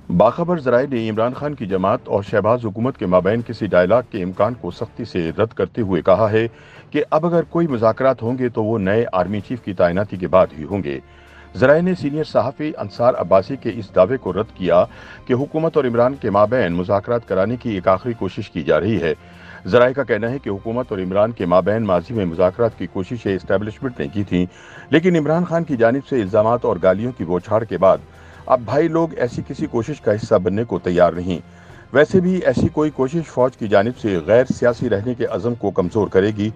बाखबर ज़राए ने इमरान खान की जमात और शहबाज हुकूमत के माबैन किसी डायलाग के इम्कान को सख्ती से रद्द करते हुए कहा है कि अब अगर कोई मुज़ाकरात होंगे तो वो नए आर्मी चीफ की तैनाती के बाद ही होंगे। ज़राए ने सीनियर सहाफ़ी अंसार अब्बासी के इस दावे को रद्द किया कि हुकूमत और इमरान के माबैन मुज़ाकरात कराने की एक आखिरी कोशिश की जा रही है। ज़राए का कहना है कि हुकूमत और इमरान के माबैन माजी में मुज़ाकरात की कोशिशें इस्टेब्लिशमेंट ने की थीं, लेकिन इमरान खान की जानिब से इल्ज़ामात और गालियों की बौछार के बाद अब भाई लोग ऐसी किसी कोशिश का हिस्सा बनने को तैयार नहीं। वैसे भी ऐसी कोई कोशिश फौज की जानिब से गैर सियासी रहने के अज़म को कमज़ोर करेगी।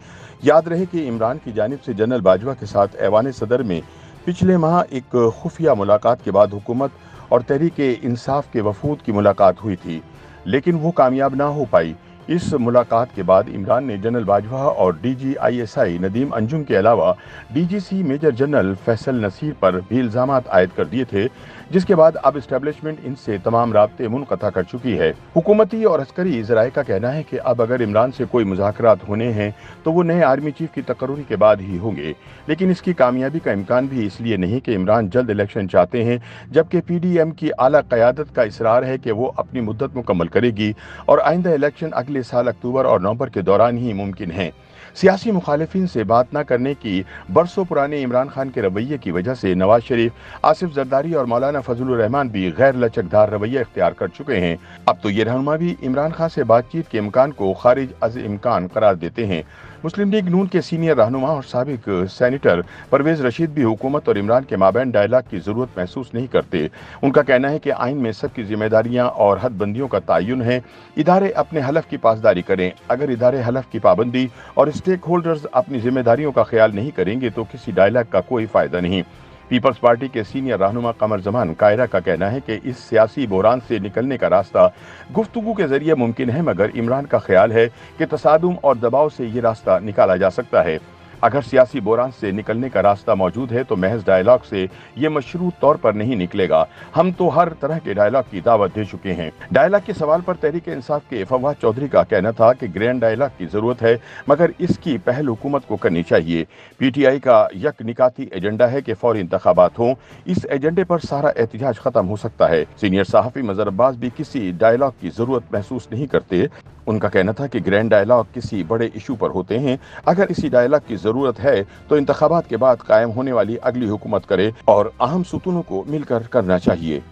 याद रहे कि इमरान की जानिब से जनरल बाजवा के साथ ऐवान सदर में पिछले माह एक खुफिया मुलाकात के बाद हुकूमत और तहरीक इंसाफ के वफूद की मुलाकात हुई थी, लेकिन वो कामयाब ना हो पाई। इस मुलाकात के बाद इमरान ने जनरल बाजवा और DGISI नदीम अंजुम के अलावा DGC major general Faisal Naseer पर भी इल्ज़ामात आयद कर दिए थे, जिसके बाद अब इस्टेब्लिशमेंट इनसे तमाम राब्ते मुनक़ता कर चुकी है। हुकूमती और अस्करी ज़राए का कहना है कि अब अगर इमरान से कोई मुज़ाकरात होने हैं तो वो नए आर्मी चीफ की तकर्रुरी के बाद ही होंगे, लेकिन इसकी कामयाबी का इम्कान भी इसलिए नहीं कि इमरान जल्द इलेक्शन चाहते हैं, जबकि PDM की आला क़यादत का इसरार है कि वो अपनी मुद्दत मुकम्मल करेगी और आइंदा इलेक्शन अगले साल अक्टूबर और नवंबर के दौरान ही मुमकिन है। सियासी मुखालिफिन से बात न करने की बरसों पुराने इमरान खान के रवैये की वजह से नवाज शरीफ, आसिफ जरदारी और मौलाना फजलुर रहमान भी गैर लचकदार रवैया इख्तियार कर चुके हैं। अब तो ये रहनुमा भी इमरान खान से बातचीत के इम्कान को खारिज अज इम्कान करार देते हैं। मुस्लिम लीग नून के सीनियर रहनुमा और साबिक सेनेटर परवेज रशीद भी हुकूमत और इमरान के माबैन डायलाग की जरूरत महसूस नहीं करते। उनका कहना है कि आइन में सबकी जिम्मेदारियां और हदबंदियों का तयन है। इदारे अपने हलफ की पासदारी करें। अगर इदारे हलफ की पाबंदी और स्टेक होल्डर्स अपनी जिम्मेदारियों का ख्याल नहीं करेंगे तो किसी डायलाग का कोई फायदा नहीं। पीपल्स पार्टी के सीनियर रहनुमा कमर जमान कायरा का कहना है कि इस सियासी बहरान से निकलने का रास्ता गुफ्तगू के जरिए मुमकिन है, मगर इमरान का ख्याल है कि तसादुम और दबाव से ये रास्ता निकाला जा सकता है। अगर सियासी बहरान से निकलने का रास्ता मौजूद है तो महज डायलॉग से ये मशरूत तौर पर नहीं निकलेगा। हम तो हर तरह के डायलॉग की दावत दे चुके हैं। डायलॉग के सवाल पर तहरीक इंसाफ के फवाद चौधरी का कहना था कि ग्रैंड डायलॉग की जरूरत है, मगर इसकी पहल हुकूमत को करनी चाहिए। PTI का यक निकाती एजेंडा है कि फौरी इंतखाबात हों। इस एजेंडे पर सारा एहतजाज खत्म हो सकता है। सीनियर सहाफ़ी मजहर अब्बास भी किसी डायलॉग की जरूरत महसूस नहीं करते। उनका कहना था कि ग्रैंड डायलॉग किसी बड़े इशू पर होते हैं। अगर इसी डायलॉग की जरूरत है तो इंतखाबात के बाद कायम होने वाली अगली हुकूमत करे और अहम सुतूनों को मिलकर करना चाहिए।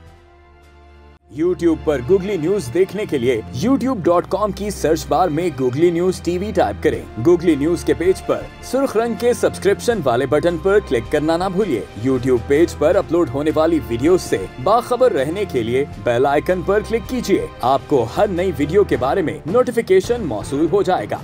YouTube पर गूगली न्यूज देखने के लिए youtube.com की सर्च बार में गूगली न्यूज TV टाइप करें। गूगली न्यूज के पेज पर सुर्ख रंग के सब्सक्रिप्शन वाले बटन पर क्लिक करना ना भूलिए। YouTube पेज पर अपलोड होने वाली वीडियोस से बाखबर रहने के लिए बेल आइकन पर क्लिक कीजिए। आपको हर नई वीडियो के बारे में नोटिफिकेशन मौसूल हो जाएगा।